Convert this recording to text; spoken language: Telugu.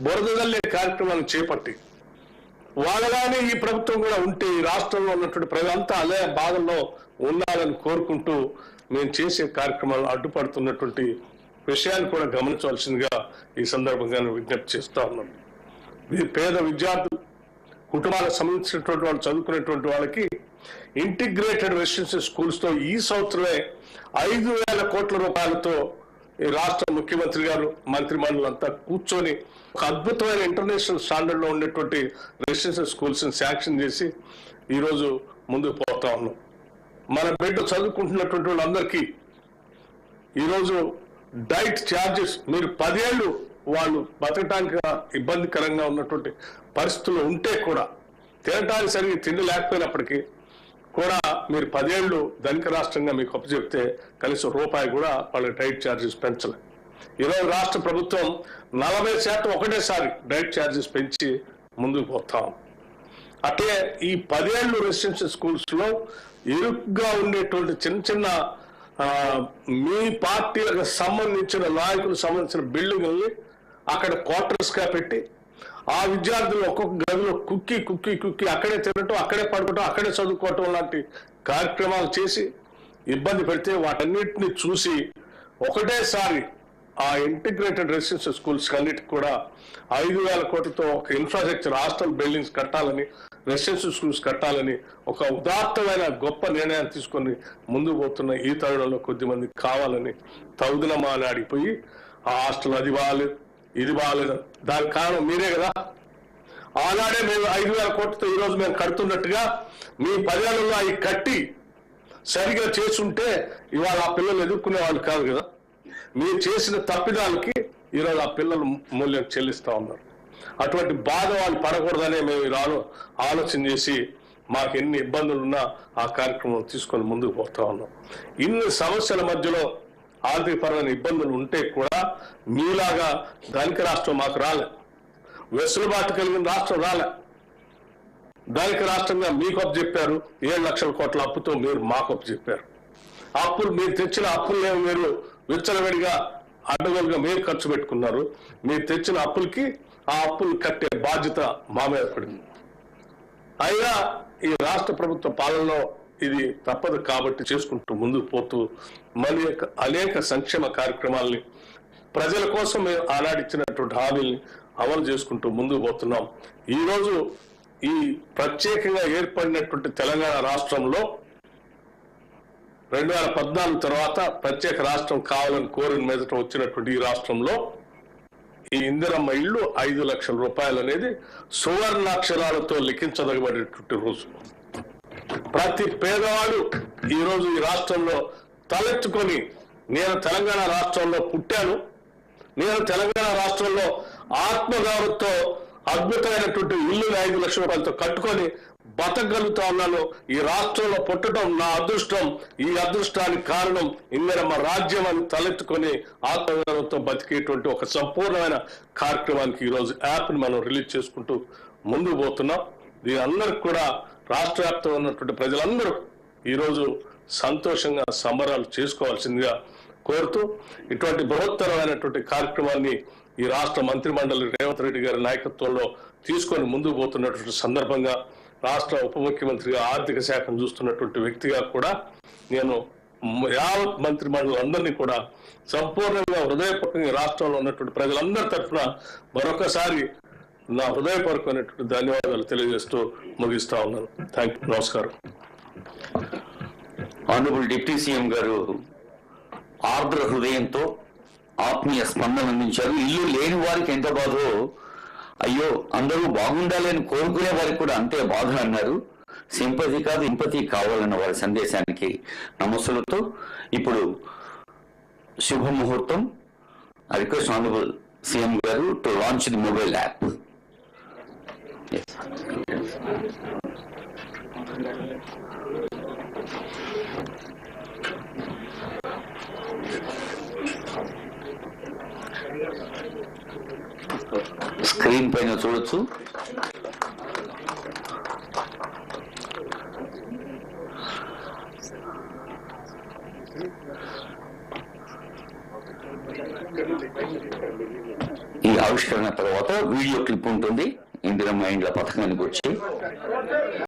బురదల్లే కార్యక్రమాన్ని చేపట్టి వాళ్ళగానే ఈ ప్రభుత్వం కూడా ఉంటే ఈ రాష్ట్రంలో ఉన్నటువంటి ప్రజలంతా అదే బాధల్లో ఉండాలని కోరుకుంటూ మేము చేసే కార్యక్రమాలు అడ్డుపడుతున్నటువంటి విషయాన్ని కూడా గమనించవలసిందిగా ఈ సందర్భంగా విజ్ఞప్తి చేస్తా ఉన్నాను. పేద విద్యార్థులు కుటుంబాలకు సంబంధించినటువంటి వాళ్ళు చదువుకునేటువంటి వాళ్ళకి ఇంటిగ్రేటెడ్ రెసిడెన్షియల్ స్కూల్స్ తో ఈ సంవత్సరమే 5,000 కోట్ల రూపాయలతో ఈ రాష్ట్ర ముఖ్యమంత్రి గారు మంత్రి మండలంతా కూర్చొని ఒక అద్భుతమైన ఇంటర్నేషనల్ స్టాండర్డ్ లో ఉండేటువంటి రెసిడెన్షియల్ స్కూల్స్ ని శాంక్షన్ చేసి ఈ రోజు ముందుకు పోతా ఉన్నాం. మన బిడ్డ చదువుకుంటున్నటువంటి వాళ్ళందరికీ ఈరోజు డైట్ ఛార్జెస్ మీరు 10 ఏళ్ళు వాళ్ళు బతకటానికి ఇబ్బందికరంగా ఉన్నటువంటి పరిస్థితులు ఉంటే కూడా తినటానికి సరిగ్గా తిండి లేకపోయినప్పటికీ కూడా మీరు 10 ఏళ్ళు ధనిక రాష్ట్రంగా మీకు అప్పచెప్తే కనీసం రూపాయి కూడా వాళ్ళకి డైట్ ఛార్జెస్ పెంచలేదు. ఈరోజు రాష్ట్ర ప్రభుత్వం 40% ఒకటేసారి డైట్ ఛార్జెస్ పెంచి ముందుకు పోతాం. అట్లే ఈ 10 ఏళ్ళు రెసిడెన్షియల్ స్కూల్స్ లో ఇరుగ్గా ఉండేటువంటి చిన్న చిన్న మీ పార్టీలకు సంబంధించిన నాయకులకు సంబంధించిన బిల్డింగుల్ని అక్కడ క్వార్టర్స్ గా పెట్టి ఆ విద్యార్థులు ఒక్కొక్క గదిలో కుక్కి అక్కడే తినటం, అక్కడే పడుకోవటం, అక్కడే చదువుకోవటం లాంటి కార్యక్రమాలు చేసి ఇబ్బంది పెడితే వాటన్నిటిని చూసి ఒకటేసారి ఆ ఇంటిగ్రేటెడ్ రెసిడెన్షియల్ స్కూల్స్ అన్నిటికి కూడా 5,000 కోట్లతో ఒక ఇన్ఫ్రాస్ట్రక్చర్ హాస్టల్ బిల్డింగ్స్ కట్టాలని, రెసిడెన్షియల్ స్కూల్స్ కట్టాలని ఒక ఉదాత్తమైన గొప్ప నిర్ణయాన్ని తీసుకొని ముందుకు పోతున్న ఈ తరుణంలో కొద్దిమంది కావాలని తగుదనమా అని అడిగిపోయి ఆ హాస్టల్ అది బాగాలేదు ఇది బాగాలేదు. దానికి కారణం మీరే కదా. ఆనాడే మేము 5,000 కోట్లతో ఈరోజు మేము కడుతున్నట్టుగా మీ 10 ఏళ్లలో అవి కట్టి సరిగా చేసుంటే ఇవాళ ఆ పిల్లలు ఎదుర్కొనే వాళ్ళు కాదు కదా. మీరు చేసిన తప్పిదాలకి ఈరోజు ఆ పిల్లలు మూల్యం చెల్లిస్తా ఉన్నారు. అటువంటి బాధ వాళ్ళు పడకూడదనే మేము ఈరోజు ఆలోచన చేసి మాకు ఎన్ని ఇబ్బందులు ఉన్నా ఆ కార్యక్రమం తీసుకొని ముందుకు పోతా ఉన్నాం. ఇన్ని సమస్యల మధ్యలో ఆర్థికపరమైన ఇబ్బందులు ఉంటే కూడా మీలాగా ధనిక రాష్ట్రం మాకు రాలే, వెసులుబాటు కలిగిన రాష్ట్రం రాలే. ధనిక రాష్ట్రంగా మీకు అప్పు చెప్పారు, 7 లక్షల కోట్ల అప్పుతో మీరు మాకు అప్పు చెప్పారు. అప్పులు మీరు తెచ్చిన అప్పులు మీరు విచ్చలవిడిగా అడ్డగోలుగా మీరు ఖర్చు పెట్టుకున్నారు. మీరు తెచ్చిన అప్పులకి ఆ అప్పులు కట్టే బాధ్యత మా మీద పడింది. అయినా ఈ రాష్ట్ర ప్రభుత్వ పాలనలో ఇది తప్పదు కాబట్టి చేసుకుంటూ ముందుకు పోతూ మళ్ళీ అనేక సంక్షేమ కార్యక్రమాల్ని ప్రజల కోసం మేము ఆనాడిచ్చినటువంటి హామీల్ని అమలు చేసుకుంటూ ముందుకు పోతున్నాం. ఈరోజు ఈ ప్రత్యేకంగా ఏర్పడినటువంటి తెలంగాణ రాష్ట్రంలో 2014 తర్వాత ప్రత్యేక రాష్ట్రం కావాలని కోరిన మీదట వచ్చినటువంటి ఈ రాష్ట్రంలో ఈ ఇందిరమ్మ ఇల్లు 5 లక్షల రూపాయలు అనేది సువర్ణాక్షరాలతో లిఖించదగబడేటువంటి రోజు. ప్రతి పేదవాడు ఈరోజు ఈ రాష్ట్రంలో తలెత్తుకొని నేను తెలంగాణ రాష్ట్రంలో పుట్టాను, నేను తెలంగాణ రాష్ట్రంలో ఆత్మగౌరవంతో అద్భుతమైనటువంటి ఇల్లుని 5 లక్షల రూపాయలతో కట్టుకొని బతకగలుగుతా ఉన్నాను. ఈ రాష్ట్రంలో పుట్టడం నా అదృష్టం, ఈ అదృష్టానికి కారణం ఇందిరమ్మ రాజ్యం అని తలెత్తుకొని ఆత్మగౌరవంతో బతికేటువంటి ఒక సంపూర్ణమైన కార్యక్రమానికి ఈరోజు యాప్ని మనం రిలీజ్ చేసుకుంటూ ముందుకు పోతున్నాం. దీని అందరికి కూడా రాష్ట్ర వ్యాప్తంగా ఉన్నటువంటి ప్రజలందరూ ఈరోజు సంతోషంగా సంబరాలు చేసుకోవాల్సిందిగా కోరుతూ ఇటువంటి బృహత్తరమైనటువంటి కార్యక్రమాన్ని ఈ రాష్ట్ర మంత్రి మండలి రేవంత్ రెడ్డి గారి నాయకత్వంలో తీసుకొని ముందుకు పోతున్నటువంటి సందర్భంగా రాష్ట్ర ఉప ముఖ్యమంత్రిగా ఆర్థిక శాఖను చూస్తున్నటువంటి వ్యక్తిగా కూడా నేను యావత్ మంత్రి మండలి అందరినీ కూడా సంపూర్ణంగా హృదయపూర్వకంగా రాష్ట్రంలో ఉన్నటువంటి ప్రజలందరి తరఫున మరొకసారి నా హృదయపూర్వకమైనటువంటి ధన్యవాదాలు తెలియజేస్తూ ముగిస్తా ఉన్నాను. Thank you. నమస్కారం. ఆనరబుల్ డిప్యూటీ సీఎం గారు ఆర్ద్ర హృదయంతో ఆత్మీయ స్పందన అందించారు. ఇల్లు లేని వారికి ఎంత బాధో, అయ్యో అందరూ బాగుండాలి అని కోరుకునే వారికి కూడా అంతే బాధ అన్నారు. సింపతి కాదు ఇంపతి కావాలన్న వారి సందేశానికి నమస్సులతో ఇప్పుడు శుభముహూర్తం. ఐ రిక్వెస్ట్ ఆనరబుల్ సీఎం గారు to launch the mobile app. Screen పైన చూడొచ్చు. ఈ ఆవిష్కరణ తర్వాత వీడియో క్లిప్ ఉంటుంది ఇందిరమ్మ ఇండ్ల పథకానికి వచ్చి.